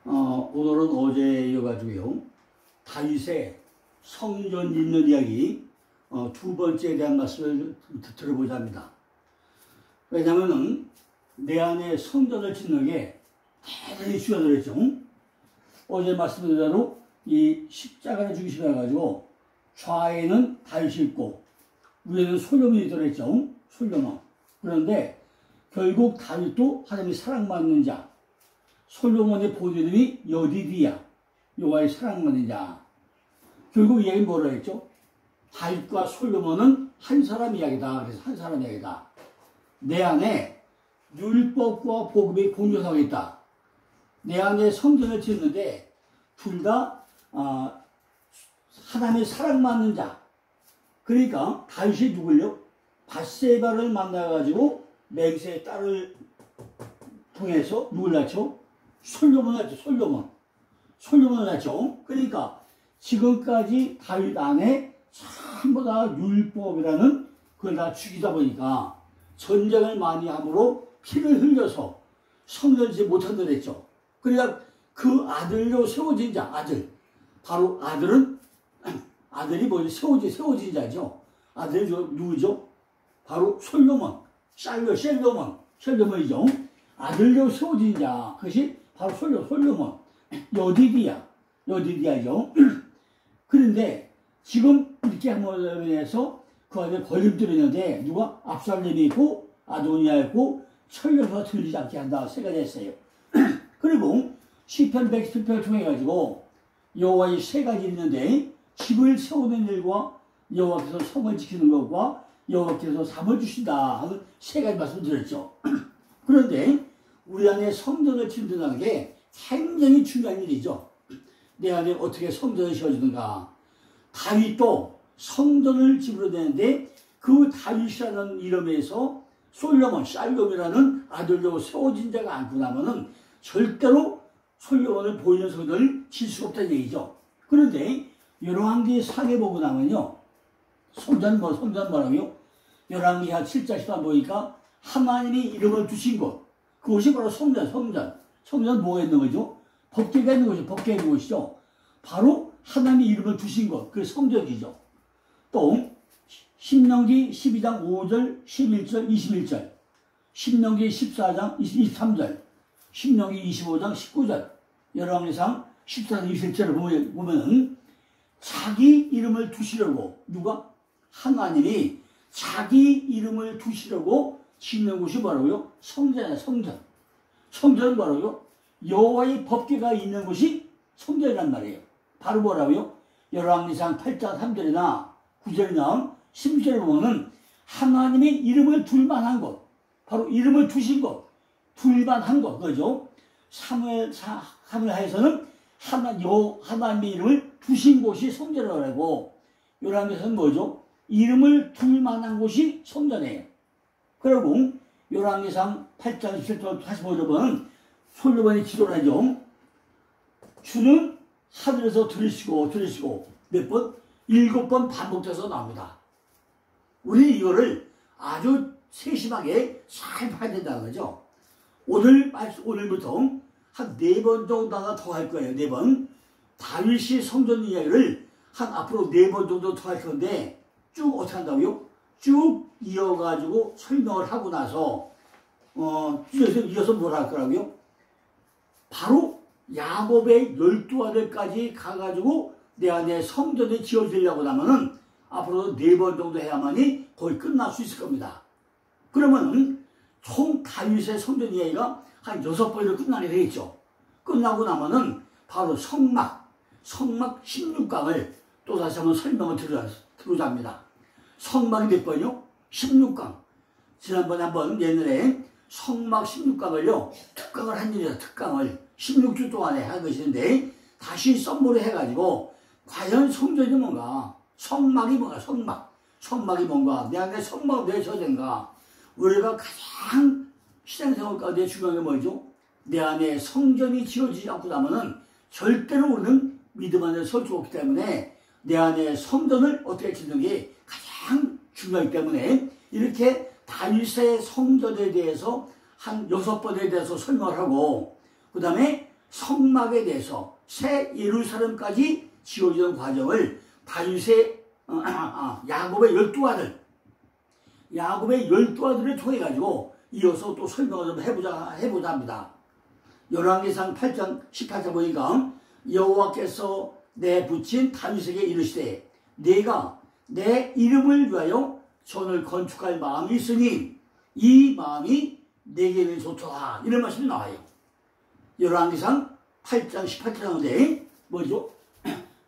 오늘은 어제 이어가지고요. 다윗의 성전 짓는 이야기 두 번째에 대한 말씀을 들어보자 합니다. 왜냐하면 내 안에 성전을 짓는 게 대단히 중요하다고 그랬죠. 어제 말씀드린 대로 이 십자가를 중심으로 해가지고 좌에는 다윗이 있고 위에는 솔로몬이 들어있죠. 솔로몬. 그런데 결국 다윗도 하나님이 사랑받는 자, 솔로몬의 본 이름이 여디디야, 여호와의 사랑받는 자. 결국 이 얘기는 뭐라 했죠? 다윗과 솔로몬은 한 사람 이야기다. 그래서 한 사람 이야기다. 내 안에 율법과 복음이 공존하고 있다. 내 안에 성전을 짓는데 둘 다 하나님의 사랑받는 자. 그러니까 다윗이 누굴요? 밧세바를 만나가지고 맹세의 딸을 통해서 누굴 낳죠? 솔로몬을 낳죠. 솔로몬을 낳죠. 그러니까 지금까지 다윗 안에 전부 다 율법이라는 그걸 다 죽이다 보니까 전쟁을 많이 함으로 피를 흘려서 성전을 짓지 못한다 그랬죠. 그러니까 그 아들로 세워진 자, 아들. 바로 아들이 뭐지? 세워진 자죠. 아들이 누구죠? 바로 솔로몬, 셀로몬이죠. 아들로 세워진 자, 그것이 바로 솔로몬, 여디디야죠. 그런데 지금 이렇게 함으로 인해서 그 안에 걸림돌이 있는데 누가? 압살롬이 있고 아도니아 있고 철려서 들리지 않게 한다. 세 가지 했어요. 그리고 시편 117편을 통해 가지고 여호와의 세 가지 있는데 집을 세우는 일과 여호와께서 성을 지키는 것과 여호와께서 삶을 주신다 하는 세 가지 말씀을 드렸죠. 그런데 우리 안에 성전을 짓는다는 게 굉장히 중요한 일이죠. 내 안에 어떻게 성전을 지어주는가. 다윗도 성전을 집으로 되는데 그 다윗이라는 이름에서 샬롬이라는 아들로 세워진 자가 않고 나면은 절대로 솔로몬을 보이는 성전을 질 수가 없다는 얘기죠. 그런데 열왕기 상에 보고 나면요. 성전 뭐라고요? 열왕기 한 7장 10장 보니까 하나님이 이름을 두신 곳. 그것이 바로 성전. 성전 뭐가 있는 거죠? 법궤가 있는 것이죠. 법궤가 있는 것이죠. 바로 하나님이 이름을 두신 것. 그게 성전이죠. 또 신명기 12장 5절, 11절, 21절, 신명기 14장 23절, 신명기 25장 19절, 열왕기상 14장 27절을 보면은 자기 이름을 두시려고 누가? 하나님이 자기 이름을 두시려고 짓는 곳이 뭐라고요? 성전이야, 성전. 성전은 뭐라고요? 여호와의 법궤가 있는 곳이 성전이란 말이에요. 바로 뭐라고요? 열왕기상 8장 3절이나 9절이나 10절에 보면은 하나님의 이름을 둘만한 곳, 바로 이름을 두신 곳, 둘만한 곳, 그죠? 사무엘하에서는 하나님의 이름을 두신 곳이 성전이라고 하고, 열왕기에서는 뭐죠? 이름을 둘만한 곳이 성전이에요. 그리고 열왕기상 8장 17절 45절 보면 솔로몬이 기도를 하죠. 주는 하늘에서 들으시고 몇 번? 7번 반복돼서 나옵니다. 우리 이거를 아주 세심하게 잘 봐야 된다는 거죠. 오늘부터 한 4번 정도가 더 할 거예요. 4번. 다윗이 성전 이야기를 한 앞으로 4번 정도 더 할 건데 쭉 어떻게 한다고요? 쭉 이어가지고 설명을 하고 나서 이어서 뭐라 할 거라고요? 바로 야곱의 12아들까지 가가지고 내 안에 성전이 지어지려고 하면은 앞으로 4번 정도 해야만이 거의 끝날 수 있을 겁니다. 그러면 총 다윗의 성전 이야기가 한 6번으로 끝나게 되겠죠. 끝나고 나면은 바로 성막 16강을 또 다시 한번 설명을 드리고자 합니다. 성막이 몇 번이요? 16강. 지난번에 한번 옛날에 성막 16강을요, 특강을 한 일이다. 특강을 16주 동안에 한 것인데 다시 썸머를 해가지고 과연 성전이 뭔가, 성막이 뭔가, 성막이 뭔가, 내 안에 성막은 왜 저된가. 우리가 가장 신앙생활 가운데 중요한 게 뭐죠? 내 안에 성전이 지어지지 않고 나면은 절대로 우리는 믿음 안에 설 수 없기 때문에 내 안에 성전을 어떻게 짓는 게 가장 중요하기 때문에 이렇게 다윗의 성전에 대해서 한 6번에 대해서 설명을 하고, 그 다음에 성막에 대해서 새 예루살렘까지 지어지는 과정을 다윗의 야곱의 12아들을 통해 가지고 이어서 또 설명을 좀 해보자 합니다. 열왕기상 8장 18절 보니까 여호와께서 내 붙인 다윗에게 이르시되 내가 내 이름을 위하여 전을 건축할 마음이 있으니 이 마음이 내게는 좋도다. 이런 말씀이 나와요. 열왕기상 8장 18절인데 뭐죠?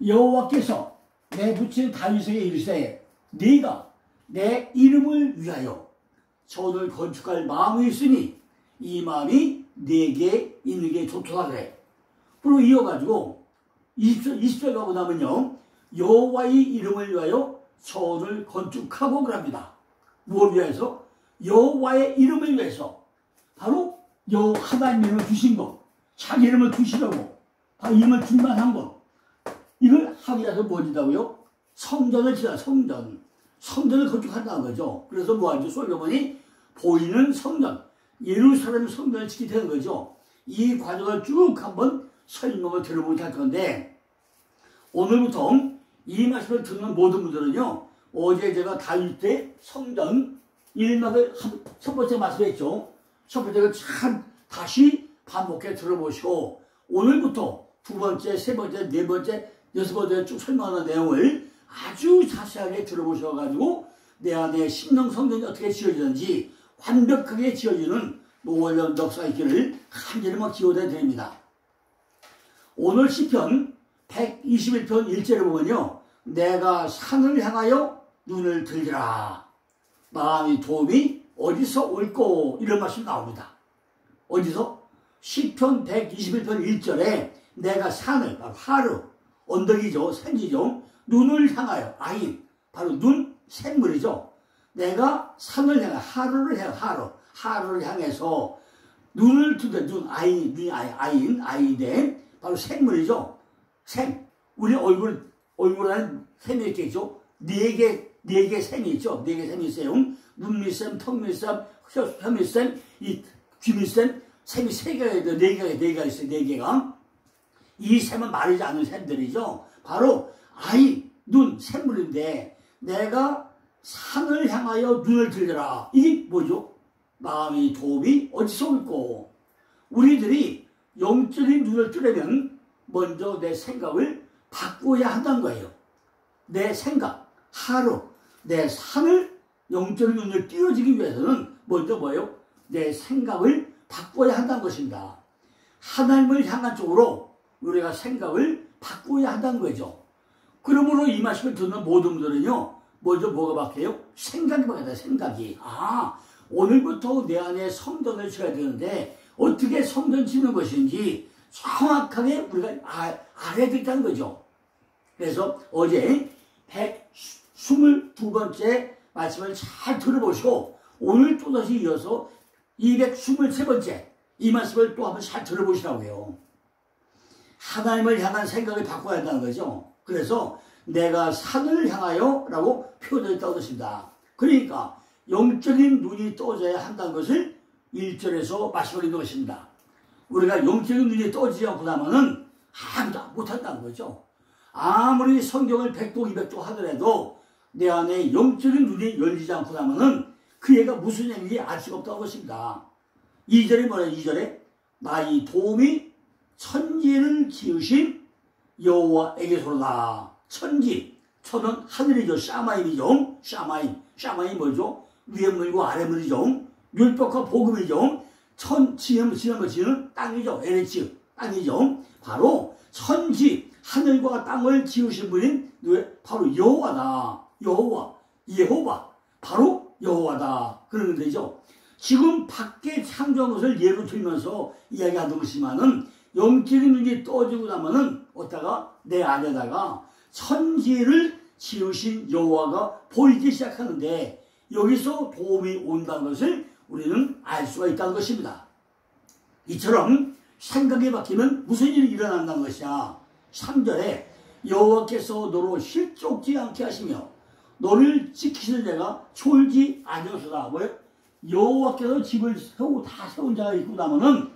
여호와께서 내 붙인 다윗에게 이르시되 네가 내 이름을 위하여 전을 건축할 마음이 있으니 이 마음이 내게 있는 게 좋도다 그래. 그리고 이어가지고 20절 가고 나면요 여호와의 이름을 위하여 전을 건축하고 그럽니다. 무엇을 위해서? 여호와의 이름을 위해서. 바로 하나님 이름을 주신 것, 자기 이름을 두시라고 바로 이름을 줄만한 것, 이걸 하기 위해서 뭐지다고요? 성전을 지어 성전을 건축한다는 거죠. 그래서 뭐하죠? 솔로몬이 보이는 성전, 예루살렘 성전을 짓게 되는 거죠. 이 과정을 쭉 한번 설명을 들어보도록 할 건데, 오늘부터 이 말씀을 듣는 모든 분들은요, 어제 제가 다윗 때 성전 1막을 첫 번째 말씀했죠. 첫 번째가 참 다시 반복해 들어보시고, 오늘부터 두 번째, 세 번째, 네 번째, 여섯 번째 쭉 설명하는 내용을 아주 자세하게 들어보셔가지고 내 안에 심령 성전이 어떻게 지어지는지 완벽하게 지어지는 노원련 역사 있기를 간절히 기원해 드립니다. 오늘 시편 121편 1절을 보면요, 내가 산을 향하여 눈을 들리라 마음의 도움이 어디서 올꼬, 이런 말씀이 나옵니다. 어디서? 시편 121편 1절에 내가 산을, 하루, 언덕이죠, 산이죠, 눈을 향하여, 아인, 바로 눈, 샘물이죠. 내가 산을 향해, 하루를 향해서 눈을 뜨되, 아인, 바로 샘물이죠. 샘. 우리 얼굴 안에 샘이 이렇게 있죠. 네 개 샘이 있죠. 네 개 샘이 있어요. 눈밑샘, 턱밑샘, 혀밑샘, 이 귀밑샘, 샘이 세 개가 있어요. 네 개가 있어요. 네 개가. 이 샘은 마르지 않은 샘들이죠. 바로 눈, 샘물인데 내가 산을 향하여 눈을 들려라. 이게 뭐죠? 마음의 도움이 어디서 올꼬? 우리들이 영적인 눈을 뜨려면 먼저 내 생각을 바꿔야 한다는 거예요. 내 생각, 내 산을 영적인 눈을 띄워주기 위해서는 먼저 뭐예요? 내 생각을 바꿔야 한다는 것입니다. 하나님을 향한 쪽으로 우리가 생각을 바꿔야 한다는 거죠. 그러므로 이 말씀을 듣는 모든 분들은요, 먼저 뭐가 바뀌어요? 생각이 바뀌어요. 생각이. 오늘부터 내 안에 성전을 지어야 되는데 어떻게 성전 짓는 것인지 정확하게 우리가 알아야 된다는 거죠. 그래서 어제 122번째 말씀을 잘 들어보시고 오늘 또다시 이어서 223번째 이 말씀을 또 한번 잘 들어보시라고요. 하나님을 향한 생각을 바꿔야 한다는 거죠. 그래서 내가 산을 향하여 라고 표현되어 있다고 했습니다. 그러니까 영적인 눈이 떠져야 한다는 것을 1절에서 말씀드리는 것입니다. 우리가 영적인 눈이 떠지지 않고 나면은 아무도 못한다는 거죠. 아무리 성경을 100도 200도 하더라도 내 안에 영적인 눈이 열리지 않고 나면은 그 애가 무슨 얘기인지 알 수가 없다는 것입니다. 2절에 뭐래요? 2절에 나의 도움이 천지를 지으신 여호와에게서로다. 천은 하늘이죠. 샤마임이죠. 샤마임 뭐죠? 위에 물고 아래 물이죠. 율법과 복음이죠. 지는 땅이죠. 에레츠 땅이죠. 바로 천지 하늘과 땅을 지으신 분인 바로 여호와다. 예호와 바로 여호와다. 그러는 되죠. 지금 밖에 창조한 것을 예로 들면서 이야기하는 것이지만은 영적인 눈이 떠지고 나면은 어디다가 내 안에다가 천지를 지으신 여호와가 보이기 시작하는데 여기서 도움이 온다는 것을 우리는 알 수가 있다는 것입니다. 이처럼 생각이 바뀌면 무슨 일이 일어난다는 것이야. 3절에 여호와께서 너로 실족지 않게 하시며 너를 지키는 자가 졸지 아니하소서. 뭐예요? 여호와께서 집을 다 세운 자가 있고 나면은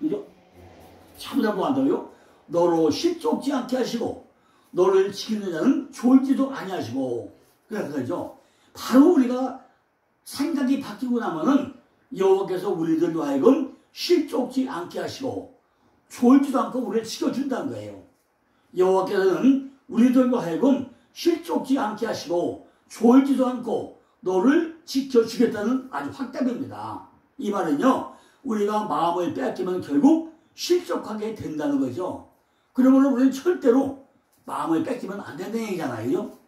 참으로 뭐 한다고요? 너로 실족지 않게 하시고 너를 지키는 자는 졸지도 아니하시고. 그래서 바로 우리가 생각이 바뀌고 나면은 여호와께서 우리들로 하여금 실족지 않게 하시고 졸지도 않고 우리를 지켜준다는 거예요. 여호와께서는 우리들로 하여금 실족지 않게 하시고 졸지도 않고 너를 지켜주겠다는 아주 확답입니다. 이 말은요, 우리가 마음을 빼앗기면 결국 실족하게 된다는 거죠. 그러므로 우리는 절대로 마음을 뺏기면 안 된다는 얘기잖아요.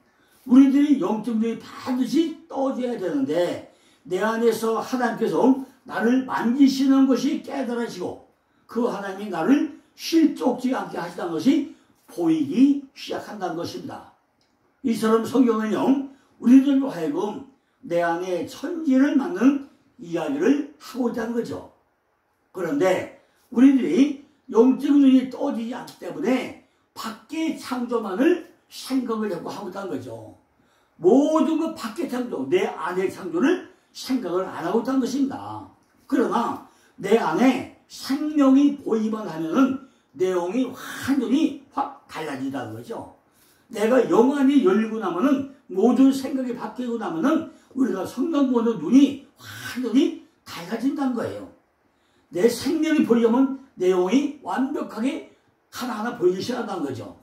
우리들이 영적 눈이 반드시 떠줘야 되는데 내 안에서 하나님께서 나를 만지시는 것이 깨달아지고 그 하나님이 나를 실족지 않게 하시다는 것이 보이기 시작한다는 것입니다. 이처럼 성경은요, 우리들로 하여금 내 안에 천지를 막는 이야기를 하고 있다는 거죠. 그런데 우리들이 영적 눈이 떠지지 않기 때문에 밖의 창조만을 생각을 자꾸 하고 있다는 거죠. 모든 그 밖의 창조, 내 안의 창조를 생각을 안 하고 있다는 것입니다. 그러나 내 안에 생명이 보이만 하면은 내용이 완전히 확 달라진다는 거죠. 내가 영안이 열리고 나면은 모든 생각이 바뀌고 나면은 우리가 성경 보는 눈이 완전히 달라진다는 거예요. 내 생명이 보이려면 내용이 완벽하게 하나하나 보이기 시작한다는 거죠.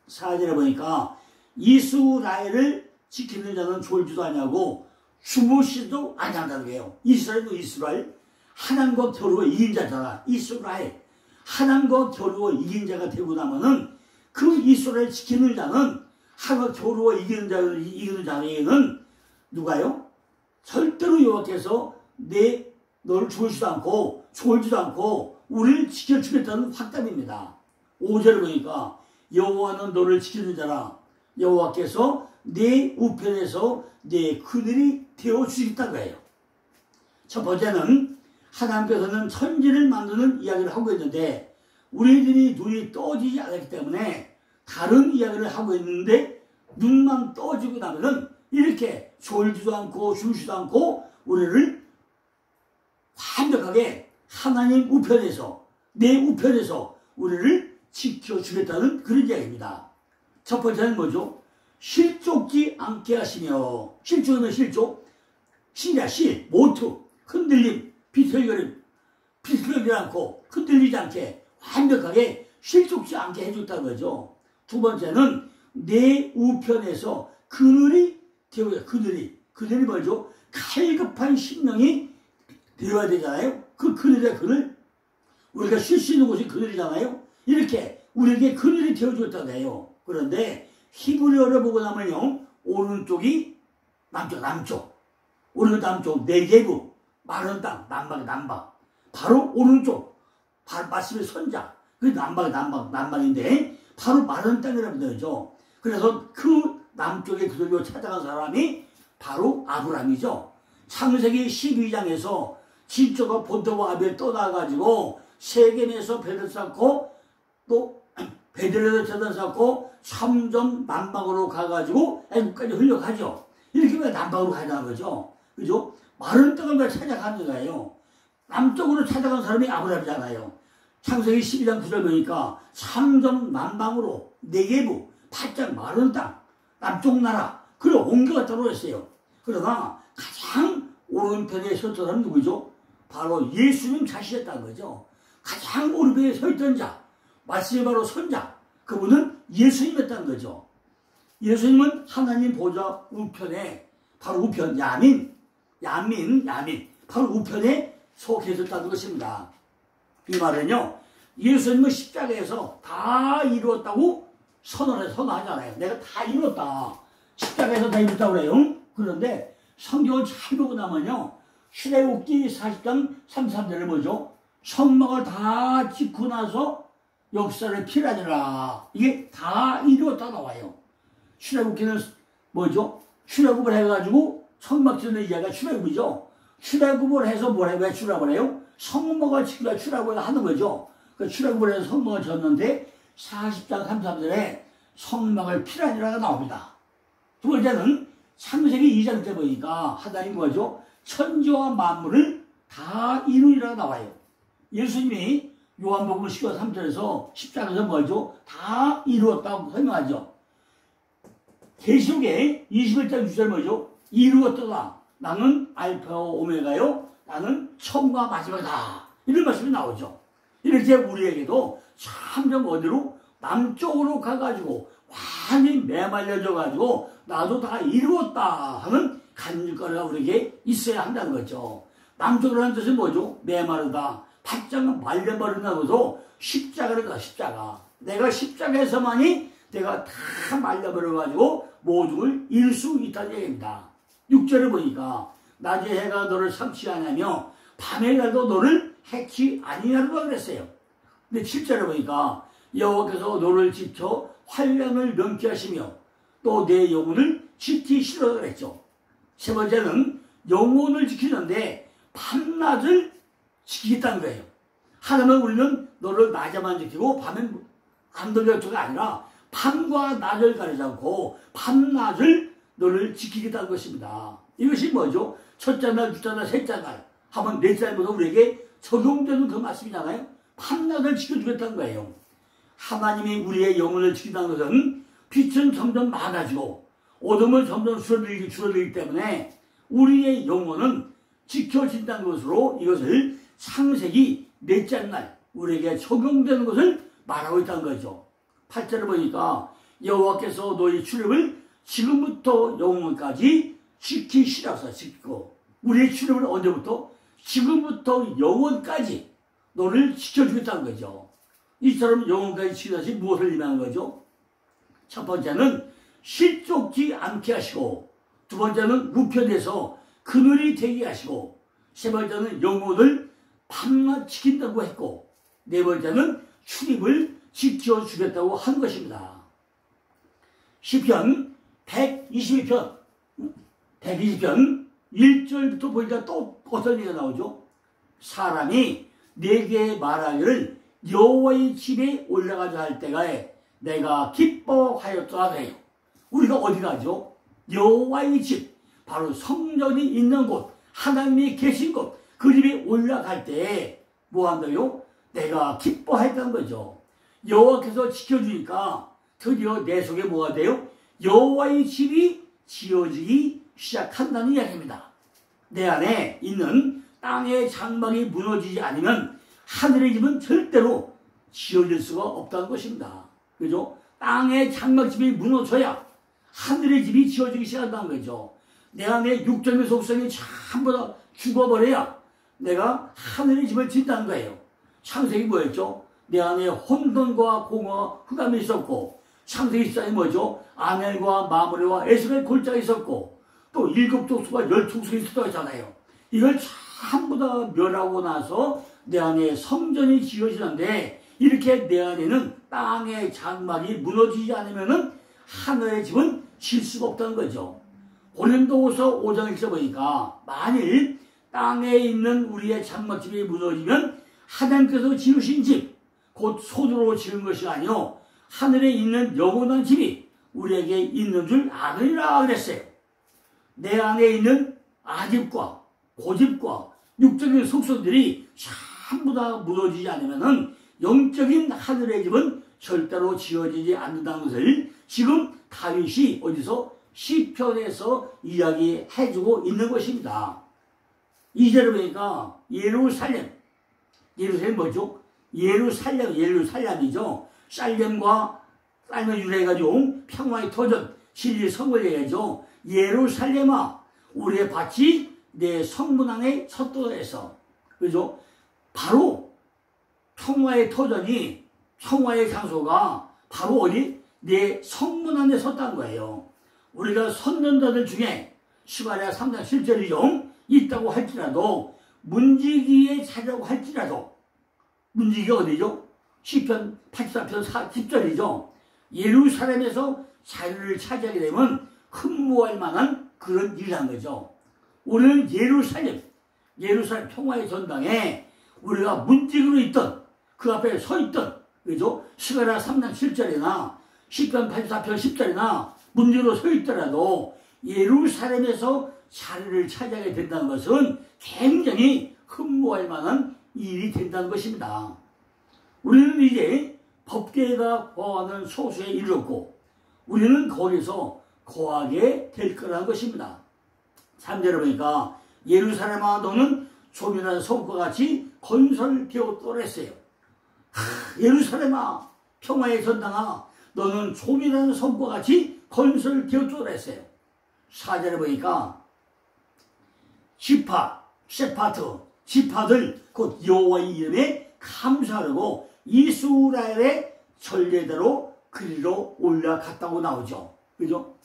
4절에 보니까 이스라엘을 지키는 자는 졸지도 아니하고 주무시지도 아니한다는 거예요. 이스라엘도 이스라엘, 하나님과 겨루어 이긴 자잖아. 이스라엘, 하나님과 겨루어 이긴 자가 되고 나면은 그 이스라엘 지키는 자는 하나님과 겨루어 이기는 자에게는 누가요? 절대로 여호와께서 너를 죽이지도 않고 졸지도 않고 우리를 지켜주겠다는 확답입니다. 5절을 보니까 여호와는 너를 지키는 자라. 여호와께서 내 우편에서 내 그늘이 되어주시겠다는 거예요. 첫 번째는 하나님께서는 천지를 만드는 이야기를 하고 있는데 우리들이 눈이 떠지지 않았기 때문에 다른 이야기를 하고 있는데 눈만 떠지고 나면은 이렇게 졸지도 않고 숨쉬지도 않고 우리를 완벽하게 하나님 우편에서 내 우편에서 우리를 지켜주겠다는 그런 이야기입니다. 첫 번째는 뭐죠? 실족지 않게 하시며, 실족이면 실족, 실이야 실, 모투, 흔들림, 비틀거림, 비틀거리지 않고 흔들리지 않게 완벽하게 실족지 않게 해줬다는 거죠. 두 번째는 내 우편에서 그늘이 되어야, 그늘이 뭐죠? 갈급한 심령이 되어야 되잖아요. 그 그늘이야 그늘. 우리가 쉴 수 있는 곳이 그늘이잖아요. 이렇게 우리에게 그늘이 되어줬다고 해요. 그런데 히브리어를 보고 나면요, 오른쪽이 남쪽, 오른쪽 남쪽, 네게브, 마른 땅, 남박. 바로 오른쪽, 말씀의 선자, 그 남방인데 바로 마른 땅이라고 되죠. 그래서 그 남쪽의 그들로 찾아간 사람이 바로 아브라함이죠. 창세기 12장에서 진짜가 본토와 아벨 떠나가지고 세겜에서 배를 쌓고 또 베들레헴에서 재단 쌓고 3점 남방으로 가가지고 애국까지 흘려가죠. 이렇게 하면 남방으로 가자는 거죠. 그죠? 마른 땅을 찾아가는 거예요. 남쪽으로 찾아간 사람이 아브라함이잖아요. 창세기 12장 9절 보니까 3점 남방으로 네게부, 바짝 마른 땅, 남쪽 나라, 그리고 옮겨갔다고 했어요. 그러나 가장 오른편에 섰던 사람은 누구죠? 바로 예수님 자신이었다는 거죠. 가장 오른편에 서 있던 자, 말씀이 바로 선자, 그분은 예수님이었다는 거죠. 예수님은 하나님 보좌 우편에, 바로 우편, 야민, 바로 우편에 서 계셨다는 것입니다. 이 말은요, 예수님은 십자가에서 다 이루었다고 선언하잖아요. 내가 다 이뤘다. 십자가에서 다 이뤘다고 그래요. 그런데 성경을 잘 보고 나면요, 출애굽기 40장 33절을 뭐죠? 성막을 다 짓고 나서 역사를 피라니라. 이게 다 이루었다 나와요. 출애굽기는 뭐죠? 출애굽을 해가지고 성막 짓는 이야기가 출애굽이죠. 출애굽을 해서 왜 출애굽을 해요? 성막을 짓기가 출애굽을 하는 거죠. 그 출애굽을 해서 성막을 졌는데 40장 33절에 성막을 피라니라가 나옵니다. 두 번째는 창세기 2장 때 보니까 하나님 뭐죠? 천지와 만물을 다 이루리라가 나와요. 예수님이 요한복음 10장 3절에서 십자가에서 뭐죠? 다 이루었다고 설명하죠. 계시록에 21장 6절 뭐죠? 이루었다. 나는 알파와 오메가요. 나는 처음과 마지막이다. 이런 말씀이 나오죠. 이렇게 우리에게도 점점 어디로? 남쪽으로 가가지고 완전히 메말려져 가지고 나도 다 이루었다 하는 간증거리가 우리에게 있어야 한다는 거죠. 남쪽으로 하는 뜻은 뭐죠? 메마르다. 바짝 말려버린다고 해서 십자가를 가, 십자가. 내가 십자가에서만이 내가 다 말려버려가지고 모든 이룰 수 있다는 얘기입니다. 6절을 보니까 낮에 해가 너를 삼치하냐며 밤에 가도 너를 해치 아니냐고 그랬어요. 근데 7절을 보니까 여호와께서 너를 지켜 환난을 명쾌하시며 또 내 영혼을 지키시라 그랬죠. 세 번째는 영혼을 지키는데 밤낮을 지키겠다는 거예요. 하나님은 우리는 너를 낮에만 지키고 밤엔 안 돌려줘가 아니라 밤과 낮을 가리지 않고 밤낮을 너를 지키겠다는 것입니다. 이것이 뭐죠? 첫째 날, 둘째 날, 셋째 날 하면 넷째 날부터 우리에게 적용되는 그 말씀이잖아요. 밤낮을 지켜주겠다는 거예요. 하나님이 우리의 영혼을 지킨다는 것은 빛은 점점 많아지고 어둠은 점점 줄어들기 때문에 우리의 영혼은 지켜진다는 것으로 이것을 창세기 넷째 날 우리에게 적용되는 것을 말하고 있다는 거죠. 8절을 보니까 여호와께서 너희 출입을 지금부터 영원까지 지키시라서 지키고 우리의 출입을 언제부터? 지금부터 영원까지 너를 지켜주겠다는 거죠. 이처럼 영원까지 지키다시 무엇을 의미하는 거죠? 첫 번째는 실족지 않게 하시고 두 번째는 우편에서 그늘이 되게 하시고 세 번째는 영혼을 밤낮 지킨다고 했고 네 번째는 출입을 지켜주겠다고 한 것입니다. 시편 122편 1절부터 보니까 또 어떤 얘기가 나오죠? 사람이 내게 말하기를 여호와의 집에 올라가자 할 때가에 내가 기뻐하였더라 해요. 우리가 어디 가죠? 여호와의 집, 바로 성전이 있는 곳, 하나님이 계신 곳, 그 집에 올라갈 때에 뭐 한다요? 내가 기뻐했던 거죠. 여호와께서 지켜주니까 드디어 내 속에 뭐가 돼요? 여호와의 집이 지어지기 시작한다는 이야기입니다. 내 안에 있는 땅의 장막이 무너지지 않으면 하늘의 집은 절대로 지어질 수가 없다는 것입니다. 그죠? 땅의 장막집이 무너져야 하늘의 집이 지어지기 시작한다는 거죠. 내 안에 육적인 속성이 전부 다 죽어버려야 내가 하늘의 집을 짓는다는 거예요. 창세기 뭐였죠? 내 안에 혼돈과 공허와 흑암이 있었고 창세기 14에 뭐죠? 아넬과 마므레와 에스겔 골짜가 있었고 또 7족수가 10족수가 있었다고 했잖아요. 이걸 전부 다 멸하고 나서 내 안에 성전이 지어지는데 이렇게 내 안에는 땅의 장막이 무너지지 않으면 하늘의 집은 질 수가 없다는 거죠. 고린도후서 5장 1절 보니까 만일 땅에 있는 우리의 장막집이 무너지면 하나님께서 지으신 집, 곧 손으로 지은 것이 아니요 하늘에 있는 영원한 집이 우리에게 있는 줄 아느니라 그랬어요. 내 안에 있는 아집과 고집과 육적인 속성들이 전부 다 무너지지 않으면 영적인 하늘의 집은 절대로 지어지지 않는다는 것을 지금 다윗이 어디서? 시편에서 이야기해주고 있는 것입니다. 2절을 보니까 예루살렘 뭐죠? 예루살렘이죠. 살렘과 쌀을 유래해가지고 평화의 터전, 진리의 성을 얘기하죠. 예루살렘아, 우리의 밭이 내 성문 안에 섰도다해서, 그죠? 바로 평화의 터전이, 평화의 장소가 바로 어디? 내 성문 안에 섰다는 거예요. 우리가 선전 자들 중에 스가랴 3장 7절이죠. 있다고 할지라도 문지기에 자라고 할지라도 문지기가 어디죠? 시편 84편 10절이죠. 예루살렘에서 자리를 차지하게 되면 흠모할 만한 그런 일이란 거죠. 우리는 예루살렘 평화의 전당에 우리가 문지기로 있던 그 앞에 서 있던 그죠? 스가랴 3장 7절이나 시편 84편 10절이나 문지기로 서 있더라도 예루살렘에서 자리를 차지하게 된다는 것은 굉장히 흠모할 만한 일이 된다는 것입니다. 우리는 이제 법궤가 거하는 소수에 이르렀고 우리는 거기서 거하게 될 거라는 것입니다. 3절에 보니까 예루살렘아 너는 조민한 성과 같이 건설되었더라 했어요. 예루살렘아 평화의 전당아 너는 조민한 성과 같이 건설되었더라 했어요. 4절에 보니까 지파, 세파트, 지파들 곧 여호와의 이름에 감사하고 이스라엘의 전례대로 그리로 올라갔다고 나오죠. 그죠?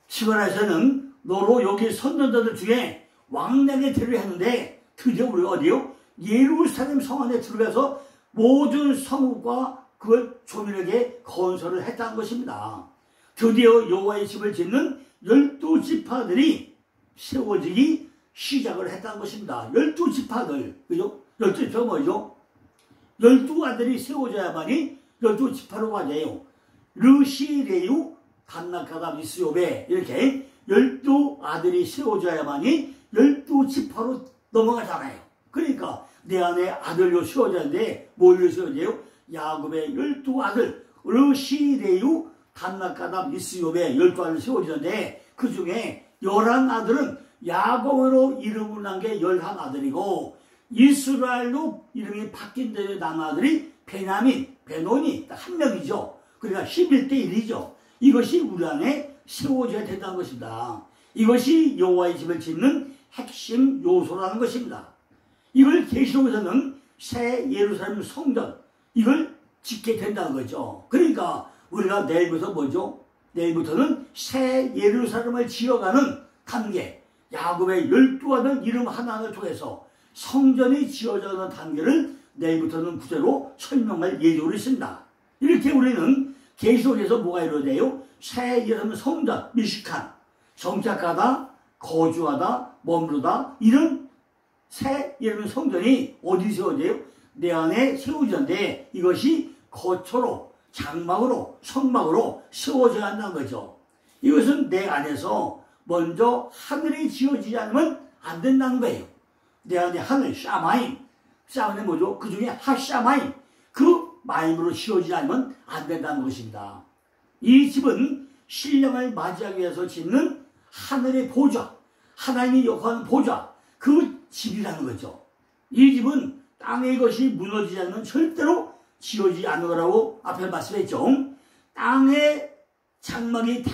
10월에서는 너로 여기 선전자들 중에 왕래에 들어했는데 드디어 우리가 어디요? 예루살렘 성 안에 들어가서 모든 성읍과 그걸 조민에게 건설을 했다는 것입니다. 드디어 여호와의 집을 짓는 12지파들이 세워지기 시작을 했다는 것입니다. 12지파들, 그죠? 12지파가 뭐죠? 12아들이 세워져야만이 12지파로 가져요. 르시레유, 단나카다, 이스요베 이렇게 12아들이 세워져야만이 12지파로 넘어가잖아요. 그러니까 내 안에 아들로 세워졌는데 뭘로 세워져요? 야곱의 12아들 르시레유, 단나카다, 이스요베 12아들 세워졌는데 그 중에 11아들은 야곱으로 이름을 난 게 11아들이고 이스라엘로 이름이 바뀐 데에 난 아들이 베냐민, 베논이 한 명이죠. 그러니까 11대 1이죠. 이것이 우리 안에 세워져야 된다는 것입니다. 이것이 여호와의 집을 짓는 핵심 요소라는 것입니다. 이걸 계시록에서는 새 예루살렘 성전 이걸 짓게 된다는 거죠. 그러니까 우리가 내일부터 뭐죠? 내일부터는 새 예루살렘을 지어가는 단계, 야곱의 12아들 이름 하나를 통해서 성전이 지어져가는 단계를 내일부터는 구체로 설명할 예정으로 있습니다. 이렇게 우리는 계시록에서 뭐가 이루어져요? 새 예루살렘 성전, 미식한, 정착하다, 거주하다, 머무르다 이런 새 예루살렘 성전이 어디 세워져요? 내 안에 세워지는데 이것이 거처로, 장막으로, 성막으로 세워져야 한다는 거죠. 이것은 내 안에서 먼저 하늘이 지어지지 않으면 안 된다는 거예요. 내 안에 하늘, 샤마임. 샤마임은 뭐죠? 그 중에 하샤마임. 그 마임으로 지어지지 않으면 안 된다는 것입니다. 이 집은 신령을 맞이하기 위해서 짓는 하늘의 보좌, 하나님이 역사하는 보좌, 그 집이라는 거죠. 이 집은 땅의 것이 무너지지 않으면 절대로 지어지지 않는 거라고 앞에 말씀했죠. 땅의 장막이 다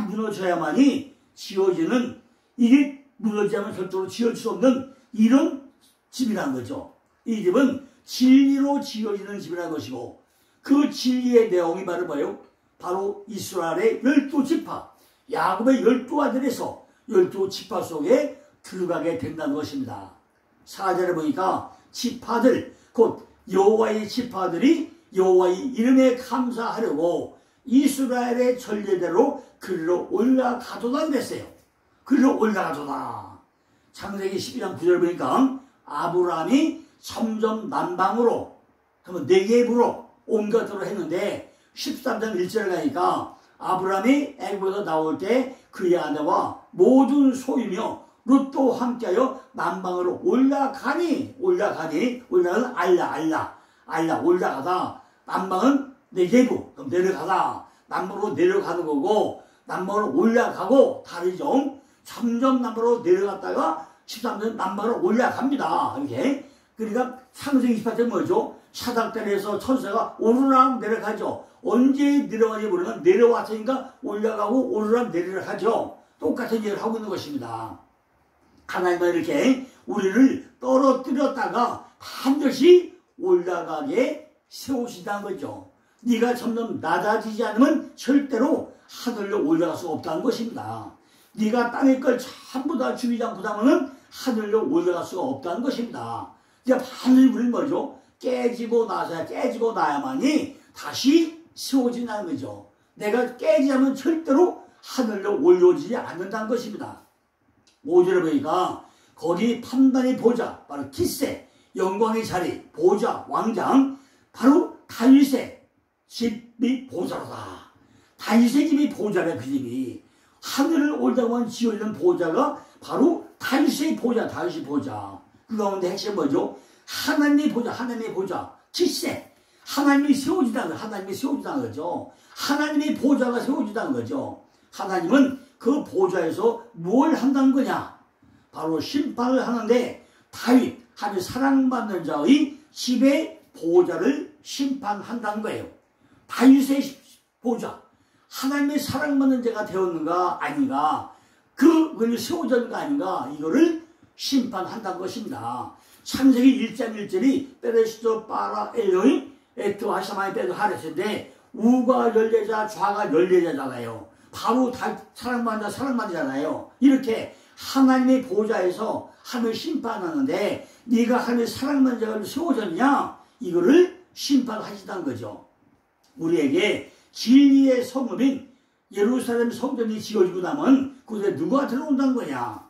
무너져야만이 지어지는, 이게 무너지지 않으면 절대로 지어질 수 없는 이런 집이라는 거죠. 이 집은 진리로 지어지는 집이라는 것이고 그 진리의 내용이 바로 뭐예요? 바로 이스라엘의 12지파, 야곱의 12아들에서 12지파 속에 들어가게 된다는 것입니다. 4절에 보니까 지파들, 곧 여호와의 지파들이 여호와의 이름에 감사하려고 이스라엘의 전례대로 그리로 올라가도다 그랬어요. 그리로 올라가도다. 창세기 12장 9절 보니까 아브라함이 점점 남방으로, 그러면 네겝으로 옮겨들어 했는데 13장 1절에 가니까 아브라함이 애굽에서 나올 때 그의 아내와 모든 소유며 룻도 함께하여 남방으로 올라가는 알라 올라가다, 남방은 네겝, 그럼 내려가다, 남방으로 내려가는 거고 남방으로 올라가고 다르죠. 점점 남방으로 내려갔다가 13년 남방으로 올라갑니다. 이렇게. 그러니까 창세기 28장 뭐죠? 사닥다리에서 천사가 오르락 내려가죠. 언제 내려가는지 모르면 내려왔으니까 올라가고 오르락 내려가죠. 똑같은 일을 하고 있는 것입니다. 하나님은 이렇게 우리를 떨어뜨렸다가 반드시 올라가게 세우신다는 거죠. 네가 점점 낮아지지 않으면 절대로 하늘로 올라갈 수 없다는 것입니다. 네가 땅의 걸 전부 다 죽이지 않고 나면은 하늘로 올라갈 수가 없다는 것입니다. 이제 반드시 우리는 뭐죠? 깨지고 나야만이 다시 세워진다는 거죠. 내가 깨지지 않으면 절대로 하늘로 올려지지 않는다는 것입니다. 5절에 보니까 거기 판단의 보좌, 바로 기세, 영광의 자리, 보좌, 왕장, 바로 다윗의 집이 보좌로다. 다윗의 집이 보좌래. 그 집이 하늘을 올라가면 지어지는 보좌가 바로 다윗의 보좌, 다윗의 보좌. 그 가운데 핵심 뭐죠? 하나님의 보좌, 하나님의 보좌, 지세. 하나님이 세워지다는 거죠. 하나님이 세워지다는 거죠. 하나님의 보좌가 세워지다는 거죠. 하나님은 그 보좌에서 뭘 한다는 거냐? 바로 심판을 하는데 다윗, 하나님 사랑받는 자의 집의 보좌를 심판한다는 거예요. 다윗의 보좌, 하나님의 사랑받는 자가 되었는가 아닌가, 그분이 세워졌는가 아닌가, 이거를 심판한다는 것입니다. 창세기 1장 1절이 베레시도 바라 엘로임 에트 하샤마이 베드 하레스인데 우가 14자 좌가 14자잖아요. 바로 다 사랑받는 자 사랑받잖아요. 이렇게 하나님의 보좌에서 하나님을 심판하는데 네가 하나님의 사랑받는 자가 세워졌냐, 이거를 심판하시다는 거죠. 우리에게 진리의 성읍인 예루살렘 성전이 지어지고 나면 그곳에 누가 들어온다는 거냐.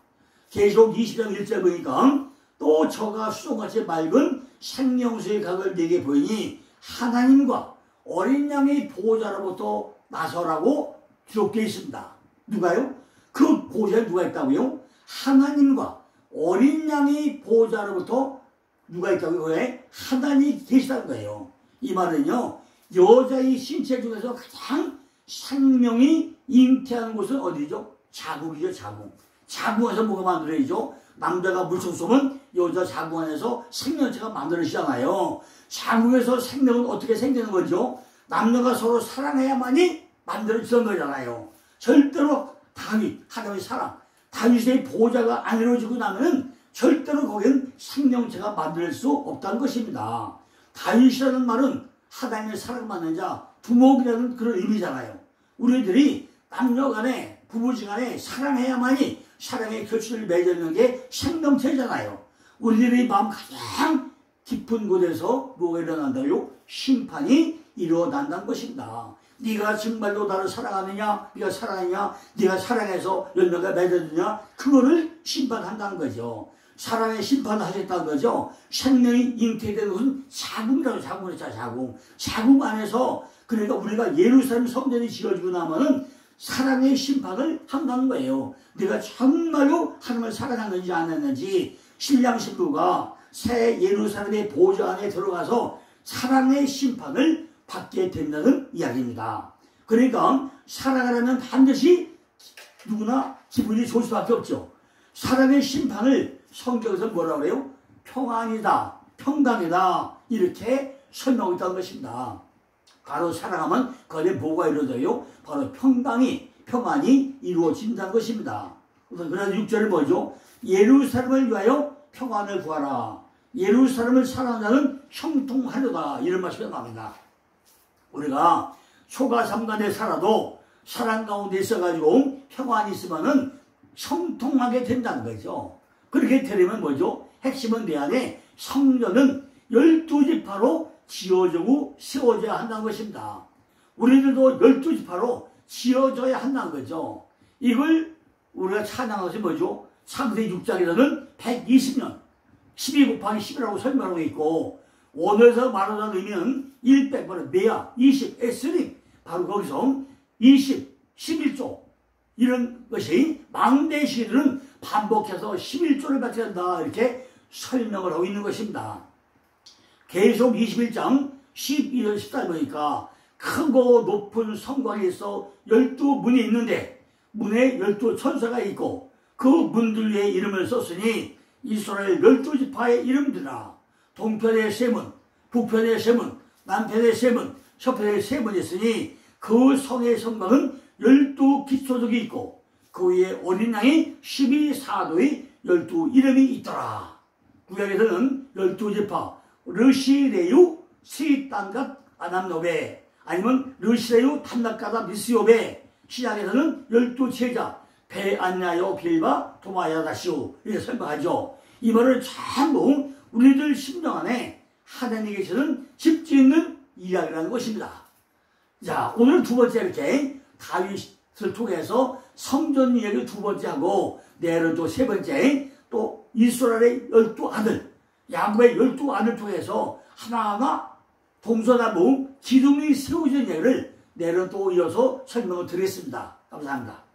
계속 20장 1절 보니까 또 저가 수송같이 맑은 생명수의 각을 내게 보이니 하나님과 어린 양의 보호자로부터 나서라고 기록되어 있습니다. 누가요? 그 보호자에 누가 있다고요? 하나님과 어린 양의 보호자로부터 누가 있다고요? 왜? 하나님이 계시다는 거예요. 이 말은요, 여자의 신체 중에서 가장 생명이 잉태하는 곳은 어디죠? 자궁이죠, 자궁. 자궁에서 뭐가 만들어지죠? 남자가 물총 쏘면 여자 자궁 안에서 생명체가 만들어지잖아요. 자궁에서 생명은 어떻게 생기는 거죠? 남녀가 서로 사랑해야만이 만들어지는 거잖아요. 절대로 다윗, 하나님의 사랑, 다윗의 보호자가 안 이루어지고 나면 절대로 거기는 생명체가 만들 수 없다는 것입니다. 다윗이라는 말은 하나님의 사랑받는 자, 부목이라는 그런 의미잖아요. 우리들이 남녀간에, 부부지간에 사랑해야만이 사랑의 교체를 맺는 게 생명체잖아요. 우리들의 마음 가장 깊은 곳에서 뭐가 일어난다요? 심판이 일어난다는 것입니다. 네가 정말로 나를 사랑하느냐, 네가 사랑하느냐, 네가 사랑해서 연명과 맺어주냐, 그거를 심판한다는 거죠. 사랑의 심판을 하셨다는 거죠. 생명이 잉태되는 것은 자궁이라고, 자궁을 자, 자궁. 자궁 안에서, 그러니까 우리가 예루살렘 성전이 지어지고 나면은 사랑의 심판을 한다는 거예요. 네가 정말로 하나님을 사랑하는지 안 했는지, 신랑 신부가 새 예루살렘의 보좌 안에 들어가서 사랑의 심판을 받게 된다는 이야기입니다. 그러니까 사랑하려면 반드시 누구나 기분이 좋을 수밖에 없죠. 사랑의 심판을 성경에서 뭐라고 그래요? 평안이다, 평강이다, 이렇게 설명하고 있다는 것입니다. 바로 사랑하면 거기에 뭐가 이루어져요? 바로 평안이 이루어진다는 것입니다. 그래서 6절은 뭐죠? 예루살렘을 위하여 평안을 구하라. 예루살렘을 사랑하는 자는 형통하려다, 이런 말씀이 나옵니다. 우리가 초가삼간에 살아도 사랑 가운데 있어가지고 평안이 있으면은 형통하게 된다는 거죠. 그렇게 되려면 뭐죠? 핵심은 내 안에 성전은 12지파로 지어지고 세워져야 한다는 것입니다. 우리들도 12지파로 지어져야 한다는 거죠. 이걸 우리가 찬양한 것이 뭐죠? 창세기 6장에서는 120년, 12 곱하기 10이라고 설명하고 있고, 오늘에서 말하는 의미는 100번의 메아, 20, 에스림, 바로 거기서 20, 11조, 이런 것이 망대 시들은 반복해서 11조를 받게 된다, 이렇게 설명을 하고 있는 것입니다. 계속 21장 12절 14절 보니까 크고 높은 성곽이 있어 12문이 있는데 문에 12천사가 있고 그 문들 위에 이름을 썼으니 이스라엘 12지파의 이름들아, 동편의 세 문, 북편의 세 문, 남편의 세 문, 서편의 세 문이 있으니 그 성의 성곽은 12기초석이 있고 그 위에 어린 양이 12사도의 12 이름이 있더라. 구약에서는 12지파 르시레유 스윗단갓 아남노베, 아니면 르시레유 탐낙가다 미스요베, 신약에서는 12제자 베안야요 빌바 도마야다시오, 이렇게 설명하죠. 이 말을 전부 우리들 심령 안에 하나님이 계시는 집짓는 이야기라는 것입니다. 자, 오늘 두 번째 이렇게 다윗을 통해서 성전 이야기를 두 번째 하고, 내일은 또 세 번째 또 이스라엘의 12아들, 야곱의 12아들 통해서 하나하나 동서남북 기둥이 세워진 예를 내일은 또 이어서 설명을 드리겠습니다. 감사합니다.